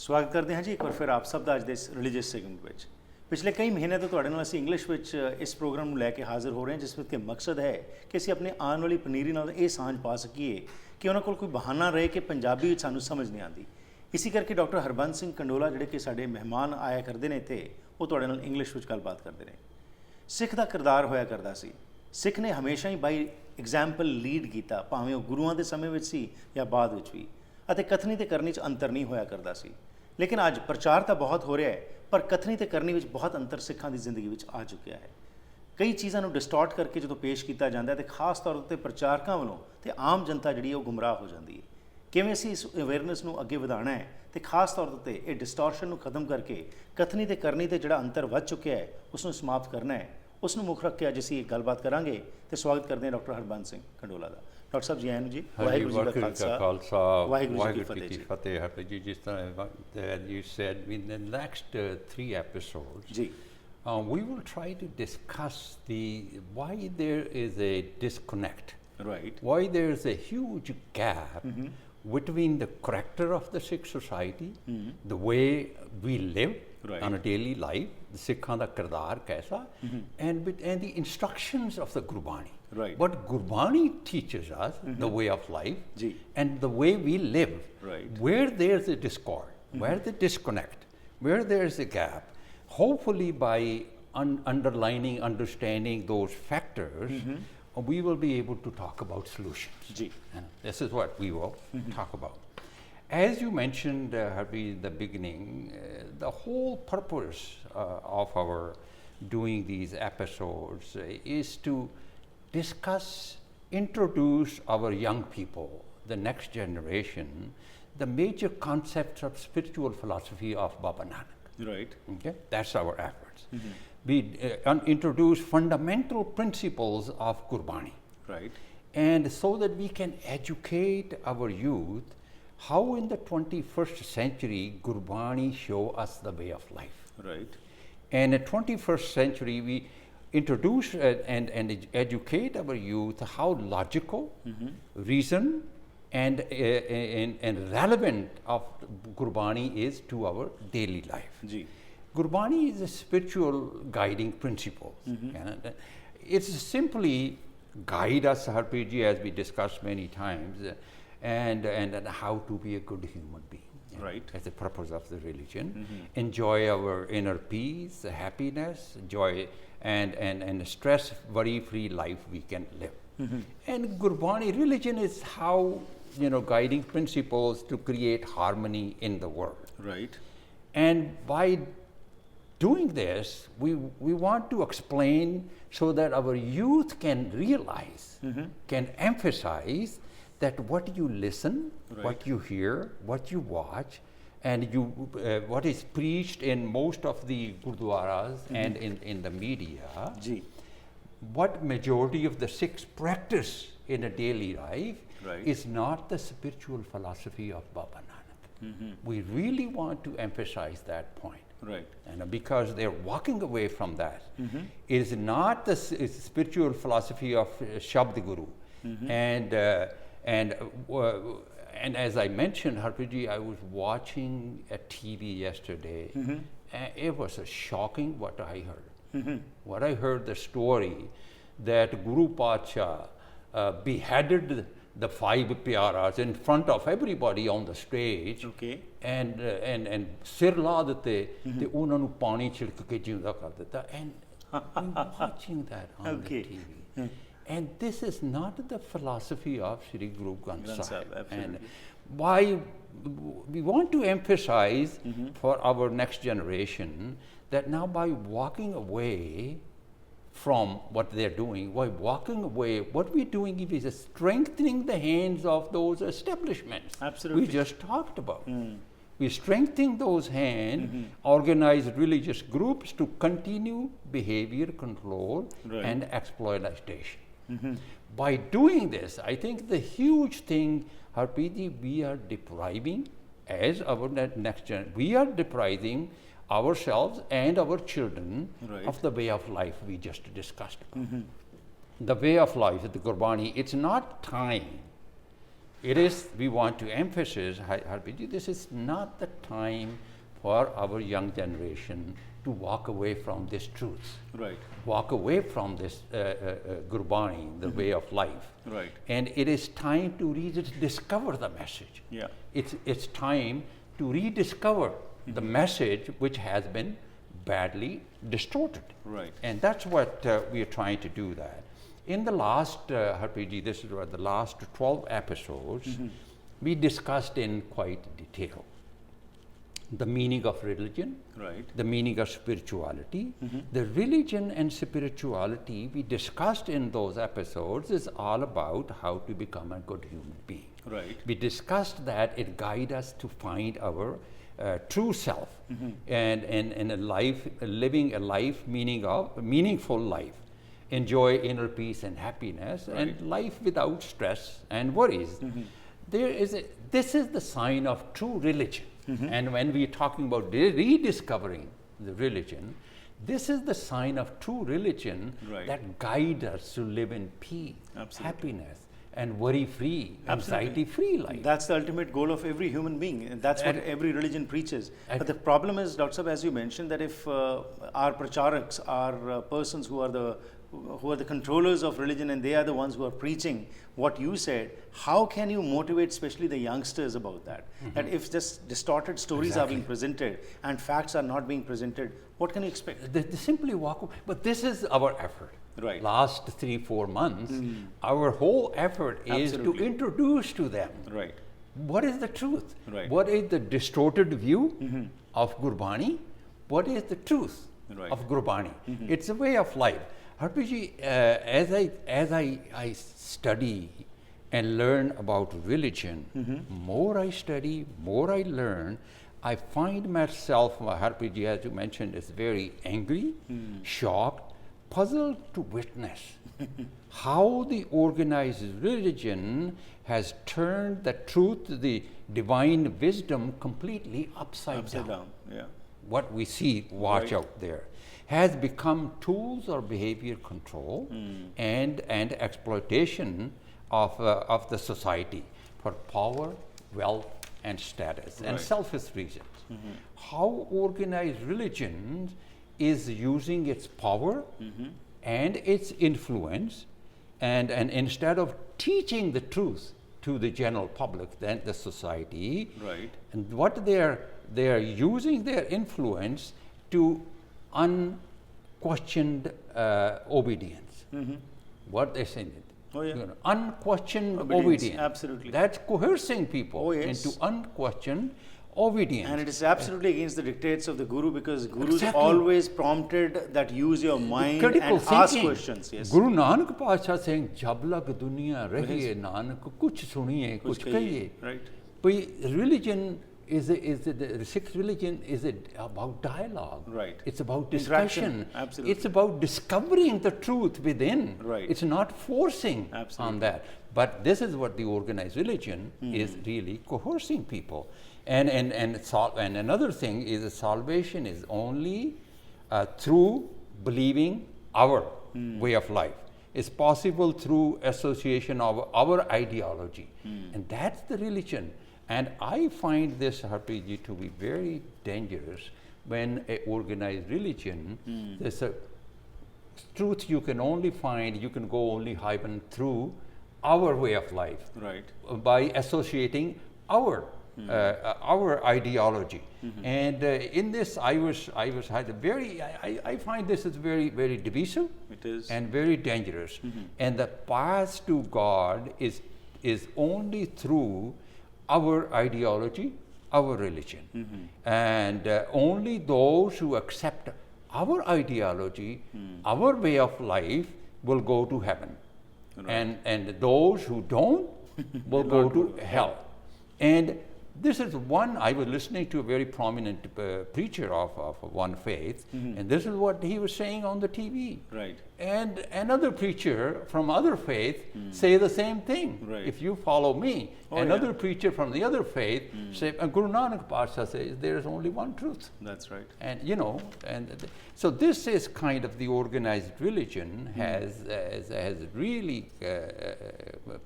ਸਵਾਗਤ ਕਰਦੇ ਹਾਂ ਜੀ ਇੱਕ ਵਾਰ ਫਿਰ ਆਪ ਸਭ ਦਾ ਅੱਜ ਦੇ ਇਸ ਰਿਲੀਜੀਅਸ ਸੈਗਮੈਂਟ ਵਿੱਚ। ਪਿਛਲੇ ਕਈ ਮਹੀਨੇ ਤੋਂ ਤੁਹਾਡੇ ਨਾਲ ਅਸੀਂ ਇੰਗਲਿਸ਼ ਵਿੱਚ ਇਸ ਪ੍ਰੋਗਰਾਮ ਨੂੰ ਲੈ ਕੇ ਹਾਜ਼ਰ ਹੋ ਰਹੇ ਹਾਂ, ਜਿਸ ਵਿੱਚ ਕਿ ਮਕਸਦ ਹੈ ਕਿ ਅਸੀਂ ਆਪਣੇ ਆਉਣ ਵਾਲੀ ਪਨੀਰੀ ਨਾਲ ਇਹ ਸਾਂਝ ਪਾ ਸਕੀਏ ਕਿ ਉਹਨਾਂ ਕੋਲ ਕੋਈ ਬਹਾਨਾ ਰਹੇ ਕਿ ਪੰਜਾਬੀ ਵਿੱਚ ਸਾਨੂੰ ਸਮਝ ਨਹੀਂ ਆਉਂਦੀ। ਇਸੇ ਕਰਕੇ ਡਾਕਟਰ ਹਰਬੰਸ ਸਿੰਘ ਕੰਡੋਲਾ ਜਿਹੜੇ ਕਿ ਸਾਡੇ ਮਹਿਮਾਨ ਆਇਆ ਕਰਦੇ ਨੇ ਇੱਥੇ, ਉਹ ਤੁਹਾਡੇ ਨਾਲ ਇੰਗਲਿਸ਼ ਵਿੱਚ ਗੱਲਬਾਤ ਕਰਦੇ ਨੇ। ਸਿੱਖ ਦਾ ਕਿਰਦਾਰ ਹੋਇਆ ਕਰਦਾ ਸੀ। ਸਿੱਖ ਨੇ ਹਮੇਸ਼ਾ ਹੀ ਬਾਈ ਐਗਜ਼ਾਮਪਲ ਲੀਡ ਕੀਤਾ, ਭਾਵੇਂ ਉਹ ਗੁਰੂਆਂ ਦੇ ਸਮੇਂ ਵਿੱਚ ਸੀ ਜਾਂ ਬਾਅਦ ਵਿੱਚ ਵੀ, ਅਤੇ ਕਥਨੀ ਤੇ ਕਰਨੀ 'ਚ ਅੰਤਰ ਨਹੀਂ ਹੋਇਆ ਕਰਦਾ ਸੀ। ਲੇਕਿਨ ਅੱਜ ਪ੍ਰਚਾਰ ਤਾਂ ਬਹੁਤ ਹੋ ਰਿਹਾ ਹੈ, ਪਰ ਕਥਨੀ ਤੇ ਕਰਨੀ ਵਿੱਚ ਬਹੁਤ ਅੰਤਰ ਸਿੱਖਾਂ ਦੀ ਜ਼ਿੰਦਗੀ ਵਿੱਚ ਆ ਚੁੱਕਿਆ ਹੈ। ਕਈ ਚੀਜ਼ਾਂ ਨੂੰ ਡਿਸਟੋਰਟ ਕਰਕੇ ਜਦੋਂ ਪੇਸ਼ ਕੀਤਾ ਜਾਂਦਾ ਹੈ, ਤੇ ਖਾਸ ਤੌਰ ਉੱਤੇ ਪ੍ਰਚਾਰਕਾਂ ਵੱਲੋਂ ਤੇ ਆਮ ਜਨਤਾ ਜਿਹੜੀ ਹੈ ਉਹ ਗੁੰਮਰਾਹ ਹੋ ਜਾਂਦੀ ਹੈ। ਕਿਵੇਂ ਅਸੀਂ ਇਸ ਅਵੇਅਰਨੈਸ ਨੂੰ ਅੱਗੇ ਵਧਾਉਣਾ ਹੈ, ਤੇ ਖਾਸ ਤੌਰ ਉੱਤੇ ਇਹ ਡਿਸਟੋਰਸ਼ਨ ਨੂੰ ਖਤਮ ਕਰਕੇ ਕਥਨੀ ਤੇ ਕਰਨੀ ਤੇ ਜਿਹੜਾ ਅੰਤਰ ਵੱਧ ਚੁੱਕਿਆ ਹੈ ਉਸ ਨੂੰ ਸਮਾਪਤ ਕਰਨਾ ਹੈ, ਉਸ ਨੂੰ ਮੁੱਖ ਰੱਖ ਕੇ ਅੱਜ ਅਸੀਂ ਇਹ ਗੱਲਬਾਤ ਕਰਾਂਗੇ। ਤੇ ਸਵਾਗਤ ਕਰਦੇ ਹਾਂ ਡਾਕਟਰ ਹਰਬੰਸ ਸਿੰਘ ਕੰਡੋਲਾ ਦਾ। ਡਾਕਟਰ ਸਾਹਿਬ ਜੀ ਆਇਆਂ ਨੂੰ ਜੀ। ਵਾਹਿਗੁਰੂ ਜੀ ਕਾ ਖਾਲਸਾ ਵਾਹਿਗੁਰੂ ਜੀ ਕੀ ਫਤਿਹ। Happy ji, ਜਿਸ ਤਰ੍ਹਾਂ you said in the next 3 episodes ਜੀ we will try to discuss why there is a disconnect, right, why there is a huge gap between the character of the Sikh society, the way we live on a daily life, the Sikhs ਦਾ ਕਿਰਦਾਰ ਕੈਸਾ, and the instructions of the Gurbani. Right. What Gurbani teaches us, the way of life, Ji. and the way we live. Right. Where there's a discord, where the disconnect, where there's a gap, hopefully by underlining, understanding those factors, we will be able to talk about solutions. Ji. And this is what we will talk about. As you mentioned, Harvey, in the beginning, the whole purpose of our doing these episodes is to discuss, introduce our young people, the next generation, the major concepts of spiritual philosophy of Baba Nanak. right, Okay, that's our efforts. We introduce fundamental principles of Gurbani, right, and so that we can educate our youth how in the 21st century Gurbani show us the way of life. right, And in the 21st century, we introduce and educate our youth how logical, reason, and relevant of Gurbani is to our daily life. ji, Gurbani is a spiritual guiding principle. And it's simply guide us, Harpiji, as we discussed many times, and how to be a good human being. Right. That's the purpose of the religion. Enjoy our inner peace, happiness, joy, and stress worry-free life we can live. And Gurbani religion is how, guiding principles to create harmony in the world. right, And by doing this, we want to explain so that our youth can realize, can emphasize that what you listen, Right. what you hear, what you watch, and what is preached in most of the gurdwaras and in the media, ji, what majority of the Sikhs practice in a daily life, Right. is not the spiritual philosophy of Baba Nanak. We really want to emphasize that point. right, And because they're walking away from that, it is not the spiritual philosophy of Shabd Guru. And as I mentioned, Harpiji, I was watching a TV yesterday, and it was shocking what I heard. What I heard, the story that Guru Pacha beheaded the 5 Pyaras in front of everybody on the stage. okay, and ਸਿਰ ਲਾ ਦਿੱਤੇ ਤੇ ਉਹਨਾਂ ਨੂੰ ਪਾਣੀ ਛਿੜਕ ਕੇ ਜਿਉਂਦਾ ਕਰ ਦਿੱਤਾ, and I'm watching that on Okay. the TV. And this is not the philosophy of Shri Guru Granth Granth Sahib. Sahib, absolutely. And why we want to emphasize for our next generation that now by walking away from what they're doing, by walking away, what we're doing is strengthening the hands of those establishments Absolutely. we just talked about. We're strengthening those hands, organize religious groups to continue behavior control Right. and exploitation. By doing this, I think the huge thing, Harpiji, we are depriving, as our next generation, we are depriving ourselves and our children Right. of the way of life we just discussed about. The way of life, the Gurbani, it's not time. it is, we want to emphasize, Harbiji, this is not the time for our young generation to walk away from this truth. Right. Walk away from this Gurbani, the way of life. Right. And it is time to rediscover the message. Yeah. It's time to rediscover the message which has been badly distorted. Right. And that's what we are trying to do that. In the last, Harpreet, this is what the last 12 episodes, we discussed in quite detail the meaning of religion, Right. the meaning of spirituality. The religion and spirituality we discussed in those episodes is all about how to become a good human being. Right. We discussed that it guides us to find our true self and a life, living a life meaningful life, enjoy inner peace and happiness, and life without stress and worries. This is the sign of true religion. And when we are talking about rediscovering the religion, this is the sign of true religion that guides us to live in peace, happiness, and worry-free, anxiety-free life. That's the ultimate goal of every human being. And that's what every religion preaches. But the problem is, Dr. Saab, as you mentioned, that if our pracharaks are persons who are the controllers of religion, and they are the ones who are preaching what you said, how can you motivate especially the youngsters about that? That if just distorted stories are being presented and facts are not being presented, what can you expect? They simply walk away. But this is our effort. Right. Last 3-4 months, our whole effort is to introduce to them Right. what is the truth, Right. what is the distorted view of Gurbani, what is the truth of Gurbani. It's a way of life. Harpreet, as I study and learn about religion, more I study, more I learn, I find myself, Harpreet, as you mentioned, is very angry, shocked, puzzled to witness how the organized religion has turned the truth, the divine wisdom, completely upside down. Yeah. What we see, watch out there, has become tools of behavior control and exploitation of the society for power, wealth, and status, and selfish reasons. How organized religion is using its power and its influence, and instead of teaching the truth to the general public, then the society, and what they are using their influence to unquestioned obedience. What they say, unquestioned obedience. Absolutely. That's coercing people into unquestioned obedience. And it is absolutely against the dictates of the Guru, because Gurus always prompted that use your mind critical and thinking. ask questions. Yes. Guru Nanak Pasha saying, "Jab lag duniya rahiye Nanak, kuch suniye, kuch kahiye." Right. But religion the Sikh religion is about dialogue. Right. It's about discussion. Absolutely. It's about discovering the truth within. Right. It's not forcing on that. But this is what the organized religion is really coercing people. And another thing is that salvation is only through believing our way of life. It's possible through association of our ideology. And that's the religion. And I find this, Harpreet, to be very dangerous when an organized religion, there's a truth you can only find, you can go only happen through our way of life. Right. By associating our ideology. And in this, I find this is very, very divisive. It is. And very dangerous. And the path to God is only through our ideology, our religion. And only those who accept our ideology, our way of life, will go to heaven. Right. And those who don't will go to hell. And this is one, I was listening to a very prominent preacher of one faith, and this is what he was saying on the TV. Right. And another preacher from other faith say the same thing. Right. If you follow me, Oh, another yeah. preacher from the other faith say, Guru Nanak Pasha says there is only one truth. That's right. And you know, so this is kind of the organized religion has really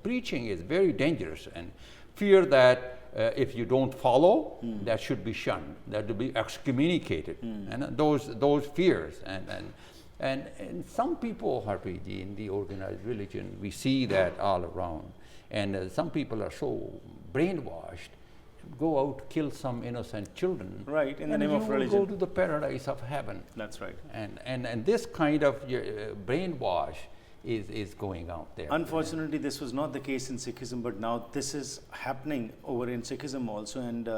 preaching is very dangerous, and fear that if you don't follow, that should be shunned, that to be excommunicated, and those fears and some people, Harpreet, in the organized religion, we see that all around, and some people are so brainwashed, go out, kill some innocent children, Right, in the and name you of will religion. go to the paradise of heaven. That's right. And this kind of brainwash is going out there. Unfortunately, this was not the case in Sikhism, but now this is happening over in Sikhism also, and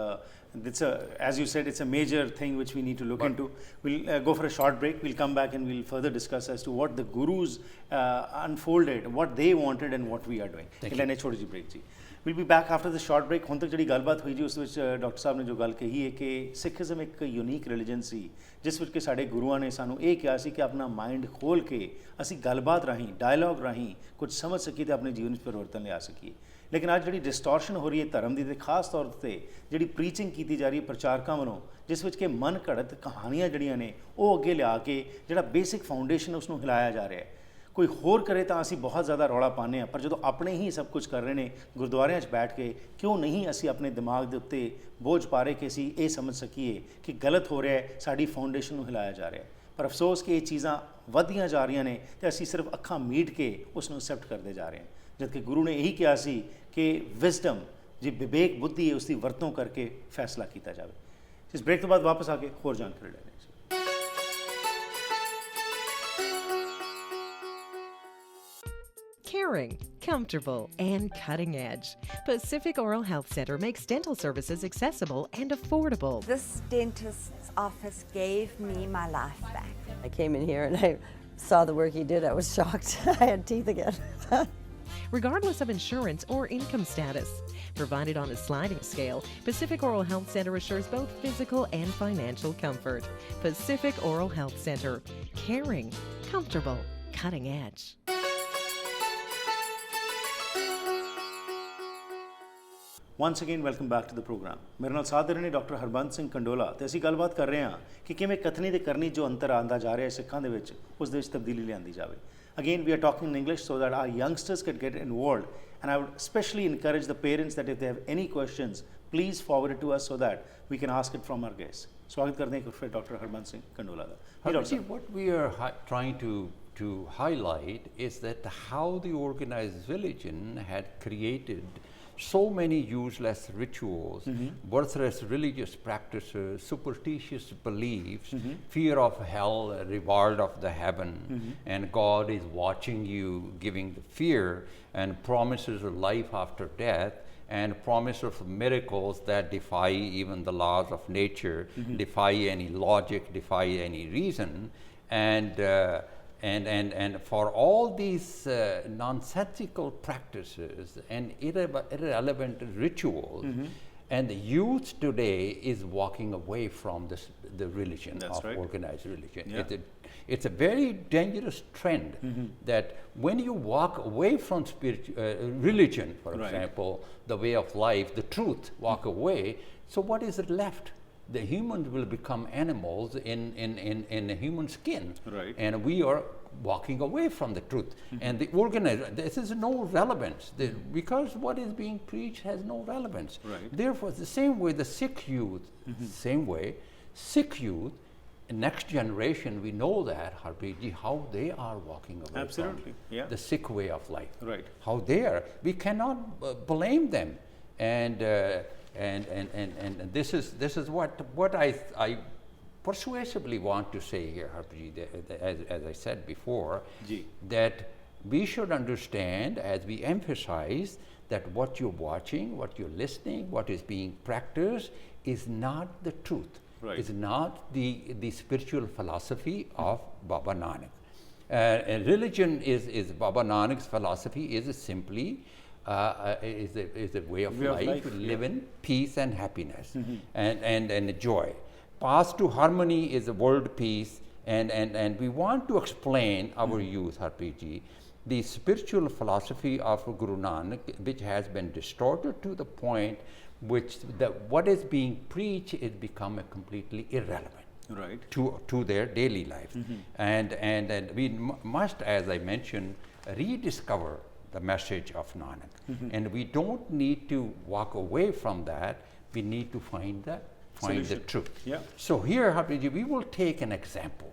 it's as you said, it's a major thing which we need to look into. We'll go for a short break. We'll come back and we'll further discuss as to what the gurus unfolded, what they wanted, and what we are doing. Thank you. लेने छोटी जी break ji. We'll be back after the short break. ਹੁਣ ਤੱਕ ਜਿਹੜੀ ਗੱਲਬਾਤ ਹੋਈ ਜੀ ਉਸ ਵਿੱਚ ਡਾਕਟਰ ਸਾਹਿਬ ਨੇ ਜੋ ਗੱਲ ਕਹੀ ਹੈ ਕਿ ਸਿੱਖੀਜ਼ਮ ਇੱਕ ਯੂਨੀਕ ਰਿਲੀਜਨ ਸੀ ਜਿਸ ਵਿੱਚ ਕਿ ਸਾਡੇ ਗੁਰੂਆਂ ਨੇ ਸਾਨੂੰ ਇਹ ਕਿਹਾ ਸੀ ਕਿ ਆਪਣਾ ਮਾਈਂਡ ਖੋਲ ਕੇ ਅਸੀਂ ਗੱਲਬਾਤ ਰਾਹੀਂ ਡਾਇਲੌਗ ਰਾਹੀਂ ਕੁਝ ਸਮਝ ਸਕੀਏ ਤੇ ਆਪਣੇ ਜੀਵਨ ਵਿੱਚ ਪਰਿਵਰਤਨ ਲਿਆ ਸਕੀਏ। ਲੇਕਿਨ ਅੱਜ ਜਿਹੜੀ ਡਿਸਟੋਰਸ਼ਨ ਹੋ ਰਹੀ ਹੈ ਧਰਮ ਦੀ ਤੇ ਖਾਸ ਤੌਰ ਤੇ ਜਿਹੜੀ ਪ੍ਰੀਚਿੰਗ ਕੀਤੀ ਜਾ ਰਹੀ ਹੈ ਪ੍ਰਚਾਰਕਾਂ ਵੱਲੋਂ ਜਿਸ ਵਿੱਚ ਕਿ ਮਨ ਘੜਤ ਕਹਾਣੀਆਂ ਜਿਹੜੀਆਂ ਨੇ ਉਹ ਅੱਗੇ ਲਿਆ ਕੇ ਜਿਹੜਾ ਬੇਸਿਕ ਫਾਊਂਡੇਸ਼ਨ ਉਸ ਨੂੰ ਹਿਲਾਇਆ ਜਾ ਰਿਹਾ ਹੈ। ਕੋਈ ਹੋਰ ਕਰੇ ਤਾਂ ਅਸੀਂ ਬਹੁਤ ਜ਼ਿਆਦਾ ਰੌਲਾ ਪਾਉਂਦੇ ਹਾਂ, ਪਰ ਜਦੋਂ ਆਪਣੇ ਹੀ ਸਭ ਕੁਝ ਕਰ ਰਹੇ ਨੇ ਗੁਰਦੁਆਰਿਆਂ 'ਚ ਬੈਠ ਕੇ ਕਿਉਂ ਨਹੀਂ ਅਸੀਂ ਆਪਣੇ ਦਿਮਾਗ ਦੇ ਉੱਤੇ ਬੋਝ ਪਾ ਰਹੇ ਕਿ ਅਸੀਂ ਇਹ ਸਮਝ ਸਕੀਏ ਕਿ ਗਲਤ ਹੋ ਰਿਹਾ ਹੈ, ਸਾਡੀ ਫਾਊਂਡੇਸ਼ਨ ਨੂੰ ਹਿਲਾਇਆ ਜਾ ਰਿਹਾ ਹੈ। ਪਰ ਅਫਸੋਸ ਕਿ ਇਹ ਚੀਜ਼ਾਂ ਵੱਧਦੀਆਂ ਜਾ ਰਹੀਆਂ ਨੇ ਤੇ ਅਸੀਂ ਸਿਰਫ ਅੱਖਾਂ ਮੀਟ ਕੇ ਉਸ ਨੂੰ ਐਕਸੈਪਟ ਕਰਦੇ ਜਾ ਰਹੇ ਹਾਂ, ਜਦਕਿ ਗੁਰੂ ਨੇ ਇਹੀ ਕਿਹਾ ਸੀ ਕਿ ਵਿਜ਼ਡਮ ਜੀ ਵਿਵੇਕ ਬੁੱਧੀ ਹੈ ਉਸ ਦੀ ਵਰਤੋਂ ਕਰਕੇ ਫੈਸਲਾ ਕੀਤਾ ਜਾਵੇ। ਇਸ ਬ੍ਰੇਕ ਤੋਂ ਬਾਅਦ ਵਾਪਸ ਆ ਕੇ ਹੋਰ ਜਾਣਕਾਰੀ ਲੈਣੀ। Caring, comfortable, and cutting edge. Pacific Oral Health Center makes dental services accessible and affordable. This dentist's office gave me my life back. I came in here and I saw the work he did. I was shocked. I had teeth again. Regardless of insurance or income status. Provided on a sliding scale, Pacific Oral Health Center assures both physical and financial comfort. Pacific Oral Health Center. Caring, comfortable, cutting edge. Once again welcome back to the program. ਮੇਰੇ ਨਾਲ ਸਾਥ ਦੇ ਰਹੇ ਨੇ doctor Harbans Singh Kandola ਤੇ ਅਸੀਂ ਗੱਲਬਾਤ ਕਰ ਰਹੇ ਹਾਂ ਕਿ ਕਿਵੇਂ ਕਥਨੀ ਤੇ ਕਰਨੀ ਜੋ ਅੰਤਰ ਆਉਂਦਾ ਜਾ ਰਿਹਾ ਹੈ ਸਿੱਖਾਂ ਦੇ ਵਿੱਚ ਉਸ ਦੇ ਵਿੱਚ ਤਬਦੀਲੀ ਲਿਆਂਦੀ ਜਾਵੇ। Again we are talking in English so that our youngsters can get involved and I would specially encourage the parents that if they have any questions please forward it to us so that we can ask it from our guest. ਸਵਾਗਤ ਕਰਦੇ ਹਾਂ ਫਿਰ doctor Harbans Singh Kandola ਦਾ। What we are trying to highlight is that how the organized religion had created so many useless rituals, worthless religious practices, superstitious beliefs, fear of hell, reward of the heaven, and God is watching you, giving the fear, and promises of life after death, and promise of miracles that defy even the laws of nature, defy any logic, defy any reason, and for all these nonsensical practices and irrelevant rituals, and the youth today is walking away from the religion. That's of right. Organized religion. Yeah. It's a very dangerous trend that when you walk away from religion, for Right. example, the way of life, the truth, walk away, so what is it left? The humans will become animals in a human skin. Right. And we are walking away from the truth. And the organized, this is no relevance. Because what is being preached has no relevance. Right. Therefore, the same way the Sikh youth, same way, Sikh youth, next generation, we know that, Harpreet ji, how they are walking away Absolutely, from yeah. the Sikh way of life. Right. How they are. We cannot blame them. And this is what I persuasively want to say here, Harpreet, as I said before, Ji. that we should understand, as we emphasize, that what you're watching, what you're listening, what is being practiced is not the truth. Right. Is not the spiritual philosophy of Baba Nanak. And religion is Baba Nanak's philosophy is simply is a way of Way of life, life, live yeah. in peace and happiness and joy. Path to harmony is a world peace, and we want to explain our youth, Harpreet, the spiritual philosophy of Guru Nanak, which has been distorted to the point which what is being preached is become a completely irrelevant Right. to their daily life. And we must, as I mentioned, rediscover the message of Nanak. And we don't need to walk away from that. We need to find the Solution. truth. Yeah. So here, Harpreet, we will take an example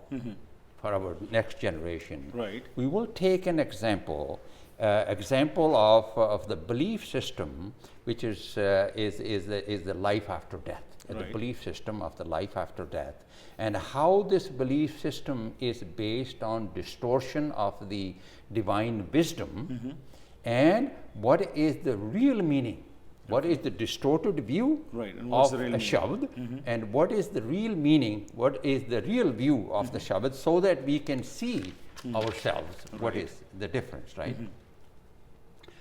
for our next generation. Right. We will take an example of the belief system, which is the life after death, the Right. belief system of the life after death, and how this belief system is based on distortion of the divine wisdom, and what is the real meaning. What is the distorted view Right, and what's of the real a meaning? Shabd, and what is the real meaning, what is the real view of the Shabd, so that we can see ourselves what is the difference, right?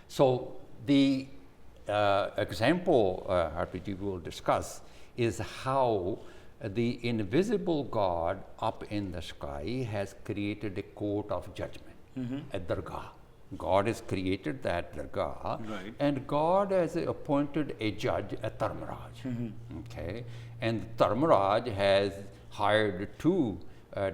So the example, Harpreet, we will discuss is how the invisible God up in the sky has created a court of judgment, a dargah. God has created that dargah, Right. and God has appointed a judge, a Dharmaraj. Okay, and Dharmaraj has hired two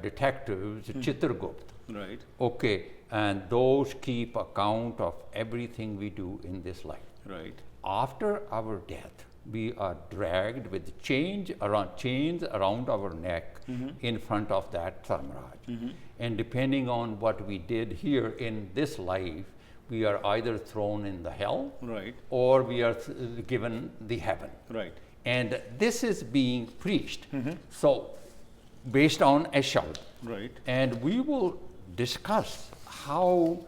detectives, Chitragupta. Right. Okay, and those keep account of everything we do in this life. Right. After our death, we are dragged with chains around our neck in front of that Dharmaraj. And depending on what we did here in this life, we are either thrown in the hell, Right. or we are given the heaven. Right. And this is being preached. So, based on a Shabd. Right. And we will discuss how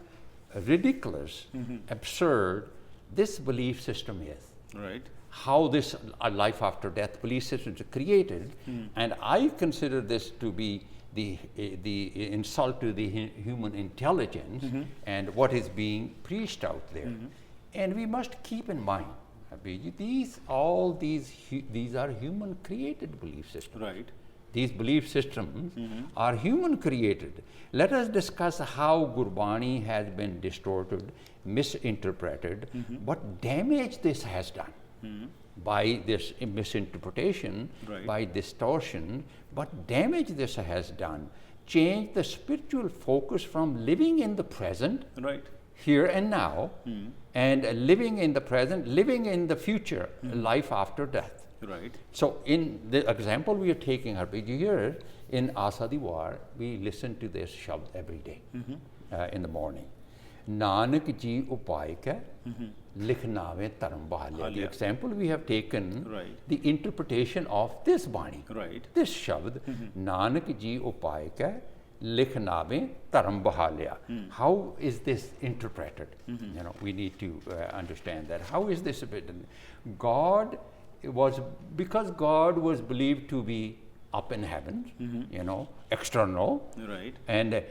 ridiculous, absurd this belief system is. Right. How this life after death belief system is created, and I consider this to be the insult to the human intelligence and what is being preached out there. And we must keep in mind, Abhijit, these are human created belief systems. Right. These belief systems are human created. Let us discuss how Gurbani has been distorted, misinterpreted, what damage this has done by this misinterpretation, Right. by distortion, what damage this has done. Change the spiritual focus from living in the present, Right. here and now, and living in the present, living in the future, life after death. Right. So, in the example we are taking, Harpreet, here in Asa Di War, we listen to this Shabd every day in the morning. Nanak ji upay ke likhnawe taram bahalya. The example we have taken, Right. the interpretation of this Bani, Right. this Shabd, Nanak ji upay ke likhnawe taram bahalya. How is this interpreted? You know, we need to understand that. How is this written? Because God was believed to be up in heaven, you know, external, Right. and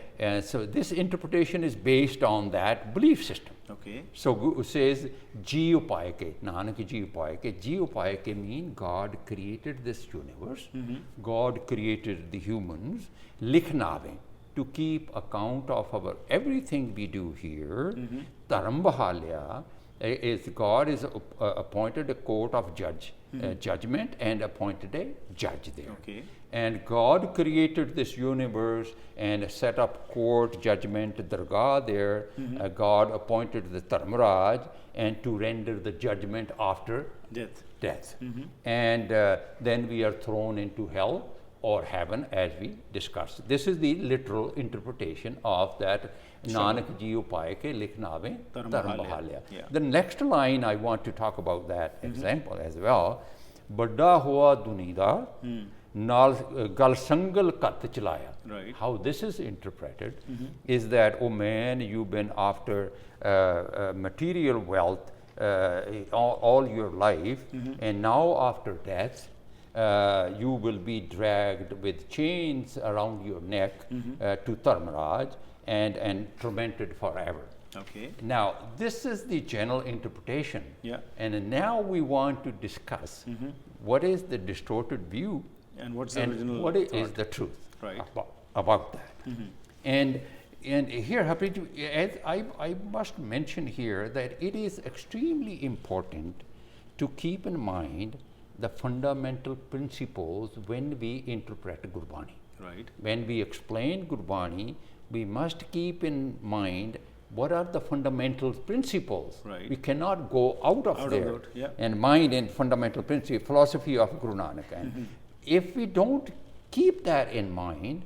so this interpretation is based on that belief system. Okay. So Guru says, Ji upayake, Nanak Ji upayake. Ji upayake mean God created this universe, God created the humans, likhnave, to keep account of our everything we do here. Tarambahalya is God is appointed a court of judgment and appointed a judge there. Okay. And God created this universe and set up court, judgment, dargah there. God appointed the Dharmaraj and to render the judgment after Death. And then we are thrown into hell or heaven, as we discussed. This is the literal interpretation of that Nanak ji upay ke likhnawe Dharm dharm bahalya. bahalya. Yeah. The next line I want to talk about that example as well. Badda hua dunida ਨਾਲ ਗੱਲ ਸੰਗਲ ਕੱਤ ਚਲਾਇਆ. Right. How this is interpreted is that, oh man, you've been after material wealth all your life, and now after death, you will be dragged with chains around your neck to Dharmaraj and tormented forever. Okay. Now, this is the general interpretation. Yeah. And now we want to discuss what is the distorted view And what's the and original what is thought? the truth Right. about that. And here, Harpreet, as I must mention here that it is extremely important to keep in mind the fundamental principles when we interpret Gurbani. Right. When we explain Gurbani, we must keep in mind what are the fundamental principles. Right. We cannot go out of there that, yeah. and mind in fundamental principle, philosophy of Guru Nanak. And if we don't keep that in mind,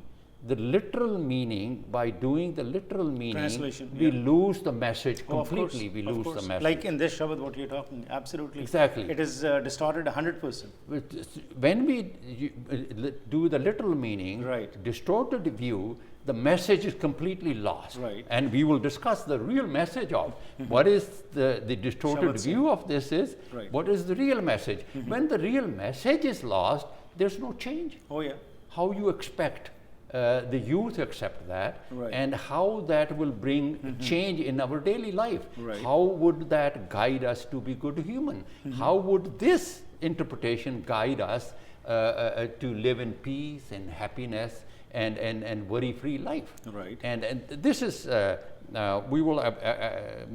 the literal meaning, by doing the literal meaning, Translation, we yeah. lose the message Oh, completely. We of lose course. the message. Like in this Shabad, what you're talking, absolutely. Exactly. It is distorted 100%. When we do the literal meaning, Right. distorted view, the message is completely lost. Right. And we will discuss the real message of what is the distorted Shabbat view of this is, Right. what is the real message. When the real message is lost, there's no change. Oh, yeah. How you expect the youth accept that, Right. and how that will bring change in our daily life. Right. How would that guide us to be good human? How would this interpretation guide us to live in peace and happiness and worry-free life? Right. And this is we will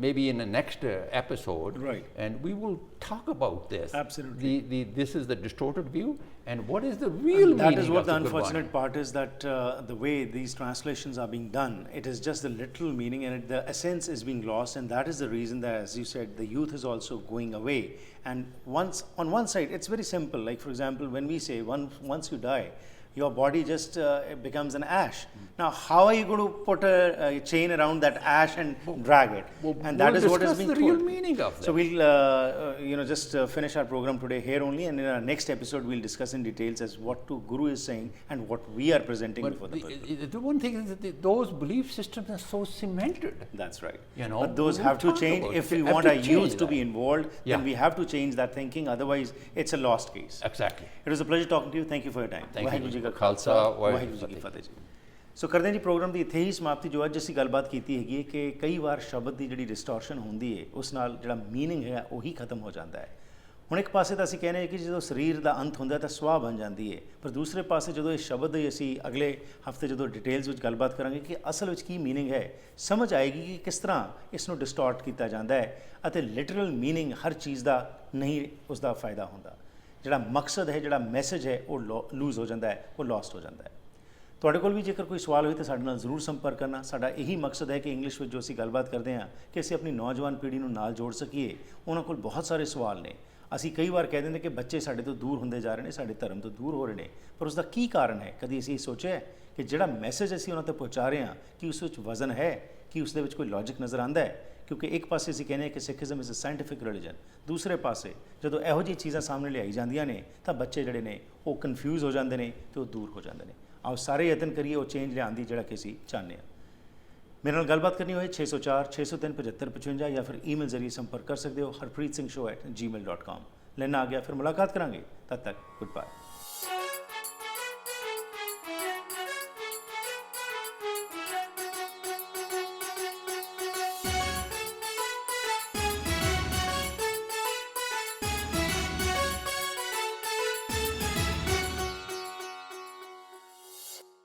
maybe in the next episode, Right. and we will talk about this. Absolutely. This is the distorted view, and what is the real And that meaning is what of the Gurbani. unfortunate part is, that the way these translations are being done, it is just the literal meaning, and the essence is being lost, and that is the reason that, as you said, the youth is also going away. And once on one side, it's very simple. Like, for example, when we say once you die, your body just it becomes an ash. Now, how are you going to put a chain around that ash and drag it? And that we'll is what is discuss being the told. real meaning of So that. we'll just finish our program today here only, and in our next episode we'll discuss in details as what to Guru is saying and what we are presenting before the people. The one thing is that those belief systems are so cemented. That's right. You know, But those we have to talk change. about If it. we Have want to our youth change to be that. involved, Yeah. then we have to change that thinking. Otherwise, it's a lost case. Exactly. It was a pleasure talking to you. Thank you for your time. Thank you. Waheguru ji ਕਾ ਖਾਲਸਾ, ਵਾਹਿਗੁਰੂ ਜੀ ਕੀ ਫਤਿਹ ਜੀ। ਸੋ ਕਰਦੇ ਹਾਂ ਜੀ programme ਦੀ ਇੱਥੇ ਹੀ ਸਮਾਪਤੀ। ਜੋ ਅੱਜ ਅਸੀਂ ਗੱਲਬਾਤ ਕੀਤੀ ਹੈਗੀ ਹੈ ਕਿ ਕਈ ਵਾਰ ਸ਼ਬਦ ਦੀ ਜਿਹੜੀ ਡਿਸਟੋਰਸ਼ਨ ਹੁੰਦੀ ਹੈ, ਉਸ ਨਾਲ ਜਿਹੜਾ ਮੀਨਿੰਗ ਹੈ ਉਹੀ ਖਤਮ ਹੋ ਜਾਂਦਾ ਹੈ। ਹੁਣ ਇੱਕ ਪਾਸੇ ਤਾਂ ਅਸੀਂ ਕਹਿੰਦੇ ਹਾਂ ਕਿ ਜਦੋਂ ਸਰੀਰ ਦਾ ਅੰਤ ਹੁੰਦਾ ਤਾਂ ਸਵਾਹ ਬਣ ਜਾਂਦੀ ਹੈ, ਪਰ ਦੂਸਰੇ ਪਾਸੇ ਜਦੋਂ ਇਹ ਸ਼ਬਦ ਦੀ ਅਸੀਂ ਅਗਲੇ ਹਫਤੇ ਜਦੋਂ ਡਿਟੇਲਸ ਵਿੱਚ ਗੱਲਬਾਤ ਕਰਾਂਗੇ ਕਿ ਅਸਲ ਵਿੱਚ ਕੀ ਮੀਨਿੰਗ ਹੈ, ਸਮਝ ਆਏਗੀ ਕਿ ਕਿਸ ਤਰ੍ਹਾਂ ਇਸ ਨੂੰ ਡਿਸਟੋਰਟ ਕੀਤਾ ਜਾਂਦਾ ਹੈ ਅਤੇ ਲਿਟਰਲ ਮੀਨਿੰਗ ਹਰ ਚੀਜ਼ ਦਾ ਨਹੀਂ ਉਸ ਦਾ ਫਾਇਦਾ ਹੁੰਦਾ। ਜਿਹੜਾ ਮਕਸਦ ਹੈ, ਜਿਹੜਾ ਮੈਸੇਜ ਹੈ, ਉਹ ਲੂਜ਼ ਹੋ ਜਾਂਦਾ ਹੈ, ਉਹ ਲੋਸਟ ਹੋ ਜਾਂਦਾ ਹੈ। ਤੁਹਾਡੇ ਕੋਲ ਵੀ ਜੇਕਰ ਕੋਈ ਸਵਾਲ ਹੋਵੇ ਤਾਂ ਸਾਡੇ ਨਾਲ ਜ਼ਰੂਰ ਸੰਪਰਕ ਕਰਨਾ। ਸਾਡਾ ਇਹੀ ਮਕਸਦ ਹੈ ਕਿ ਇੰਗਲਿਸ਼ ਵਿੱਚ ਜੋ ਅਸੀਂ ਗੱਲਬਾਤ ਕਰਦੇ ਹਾਂ ਕਿ ਅਸੀਂ ਆਪਣੀ ਨੌਜਵਾਨ ਪੀੜ੍ਹੀ ਨੂੰ ਨਾਲ ਜੋੜ ਸਕੀਏ। ਉਹਨਾਂ ਕੋਲ ਬਹੁਤ ਸਾਰੇ ਸਵਾਲ ਨੇ। ਅਸੀਂ ਕਈ ਵਾਰ ਕਹਿ ਦਿੰਦੇ ਕਿ ਬੱਚੇ ਸਾਡੇ ਤੋਂ ਦੂਰ ਹੁੰਦੇ ਜਾ ਰਹੇ ਨੇ, ਸਾਡੇ ਧਰਮ ਤੋਂ ਦੂਰ ਹੋ ਰਹੇ ਨੇ, ਪਰ ਉਸ ਦਾ ਕੀ ਕਾਰਨ ਹੈ? ਕਦੀ ਅਸੀਂ ਸੋਚਿਆ ਕਿ ਜਿਹੜਾ ਮੈਸੇਜ ਅਸੀਂ ਉਹਨਾਂ ਤੱਕ ਪਹੁੰਚਾ ਰਹੇ ਹਾਂ ਕਿ ਉਸ ਵਿੱਚ ਵਜ਼ਨ ਹੈ, ਕਿ ਉਸ ਦੇ ਵਿੱਚ ਕੋਈ ਲੌਜਿਕ ਨਜ਼ਰ ਆਉਂਦਾ ਹੈ? ਕਿਉਂਕਿ ਇੱਕ ਪਾਸੇ ਅਸੀਂ ਕਹਿੰਦੇ ਹਾਂ ਕਿ Sikhism is a scientific religion, ਦੂਸਰੇ ਪਾਸੇ ਜਦੋਂ ਇਹੋ ਜਿਹੀ ਚੀਜ਼ਾਂ ਸਾਹਮਣੇ ਲਿਆਈ ਜਾਂਦੀਆਂ ਨੇ ਤਾਂ ਬੱਚੇ ਜਿਹੜੇ ਨੇ ਉਹ ਕਨਫਿਊਜ਼ ਹੋ ਜਾਂਦੇ ਨੇ ਅਤੇ ਉਹ ਦੂਰ ਹੋ ਜਾਂਦੇ ਨੇ। ਆਓ ਸਾਰੇ ਯਤਨ ਕਰੀਏ ਉਹ ਚੇਂਜ ਲਿਆਉਣ ਦੀ ਜਿਹੜਾ ਕਿ ਅਸੀਂ ਚਾਹੁੰਦੇ ਹਾਂ। ਮੇਰੇ ਨਾਲ ਗੱਲਬਾਤ ਕਰਨੀ ਹੋਏ 604 603 7555 ਜਾਂ ਫਿਰ ਈਮੇਲ ਜ਼ਰੀਏ ਸੰਪਰਕ ਕਰ ਸਕਦੇ ਹੋ harpreetsingh@gmail.com। ਲੈਣਾ ਆ ਗਿਆ, ਫਿਰ ਮੁਲਾਕਾਤ ਕਰਾਂਗੇ। ਤਦ ਤੱਕ ਗੁੱਡ ਬਾਏ।